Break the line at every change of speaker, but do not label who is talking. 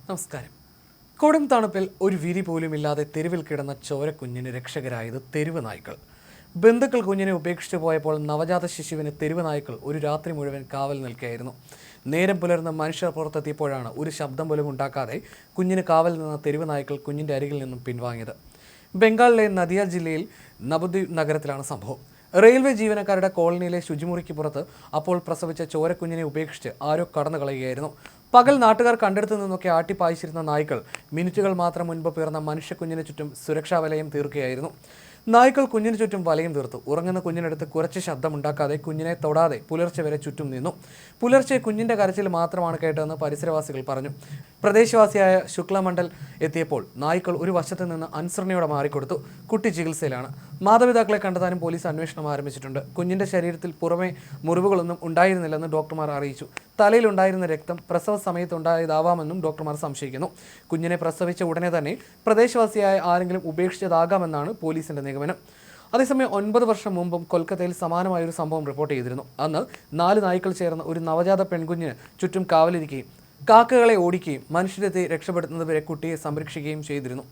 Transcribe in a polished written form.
നമസ്കാരം. കൊടും തണുപ്പിൽ ഒരു വിരി പോലുമില്ലാതെ തെരുവിൽ കിടന്ന ചോരക്കുഞ്ഞിന് രക്ഷകരായത് തെരുവ് നായ്ക്കൾ. ബന്ധുക്കൾ കുഞ്ഞിനെ ഉപേക്ഷിച്ചു പോയപ്പോൾ നവജാത ശിശുവിന് തെരുവ് നായ്ക്കൾ ഒരു രാത്രി മുഴുവൻ കാവൽ നിൽക്കുകയായിരുന്നു. നേരം പുലർന്ന് മനുഷ്യർ പുറത്തെത്തിയപ്പോഴാണ് ഒരു ശബ്ദം പോലും ഉണ്ടാക്കാതെ കുഞ്ഞിന് കാവൽ നിന്ന തെരുവ് നായ്ക്കൾ കുഞ്ഞിൻ്റെ അരികിൽ നിന്നും പിൻവാങ്ങിയത്. ബംഗാളിലെ നദിയ ജില്ലയിൽ നവദ്വീപ് നഗരത്തിലാണ് സംഭവം. റെയിൽവേ ജീവനക്കാരുടെ കോളനിയിലെ ശുചിമുറിക്ക് പുറത്ത് അപ്പോൾ പ്രസവിച്ച ചോരക്കുഞ്ഞിനെ ഉപേക്ഷിച്ച് ആരോ കടന്നു കളയുകയായിരുന്നു. പകൽ നാട്ടുകാർ കണ്ടെടുത്തു നിന്നൊക്കെ ആട്ടിപ്പായിച്ചിരുന്ന നായ്ക്കൾ മിനിറ്റുകൾ മാത്രം മുൻപ് പിറന്ന മനുഷ്യക്കുഞ്ഞിന് ചുറ്റും സുരക്ഷാ വലയം തീർക്കുകയായിരുന്നു. നായ്ക്കൾ കുഞ്ഞിന് ചുറ്റും വലയം തീർത്തു. ഉറങ്ങുന്ന കുഞ്ഞിനടുത്ത് കുറച്ച് ശബ്ദമുണ്ടാക്കാതെ കുഞ്ഞിനെ തൊടാതെ പുലർച്ചെ വരെ ചുറ്റും നിന്നു. പുലർച്ചെ കുഞ്ഞിൻ്റെ കരച്ചിൽ മാത്രമാണ് കേട്ടതെന്ന് പരിസരവാസികൾ പറഞ്ഞു. പ്രദേശവാസിയായ ശുക്ലമണ്ഡൽ എത്തിയപ്പോൾ നായ്ക്കൾ ഒരു വശത്ത് നിന്ന് അനുസരണയോടെ മാറിക്കൊടുത്തു. കുട്ടി ചികിത്സയിലാണ്. മാതാപിതാക്കളെ കണ്ടെത്താനും പോലീസ് അന്വേഷണം ആരംഭിച്ചിട്ടുണ്ട്. കുഞ്ഞിൻ്റെ ശരീരത്തിൽ പുറമെ മുറിവുകളൊന്നും ഉണ്ടായിരുന്നില്ലെന്ന് ഡോക്ടർമാർ അറിയിച്ചു. തലയിലുണ്ടായിരുന്ന രക്തം പ്രസവ സമയത്തുണ്ടായതാവാമെന്നും ഡോക്ടർമാർ സംശയിക്കുന്നു. കുഞ്ഞിനെ പ്രസവിച്ച ഉടനെ തന്നെ പ്രദേശവാസിയായ ആരെങ്കിലും ഉപേക്ഷിച്ചതാകാമെന്നാണ് പോലീസിന്റെ നിഗമനം. അതേസമയം 9 വർഷം മുമ്പും കൊൽക്കത്തയിൽ സമാനമായൊരു സംഭവം റിപ്പോർട്ട് ചെയ്തിരുന്നു. അന്ന് 4 നായ്ക്കൾ ചേർന്ന് ഒരു നവജാത പെൺകുഞ്ഞിന് ചുറ്റും കാവലിരിക്കുകയും കാക്കകളെ ഓടിക്കുകയും മനുഷ്യരെത്തി രക്ഷപ്പെടുത്തുന്നതുവരെ കുട്ടിയെ സംരക്ഷിക്കുകയും ചെയ്തിരുന്നു.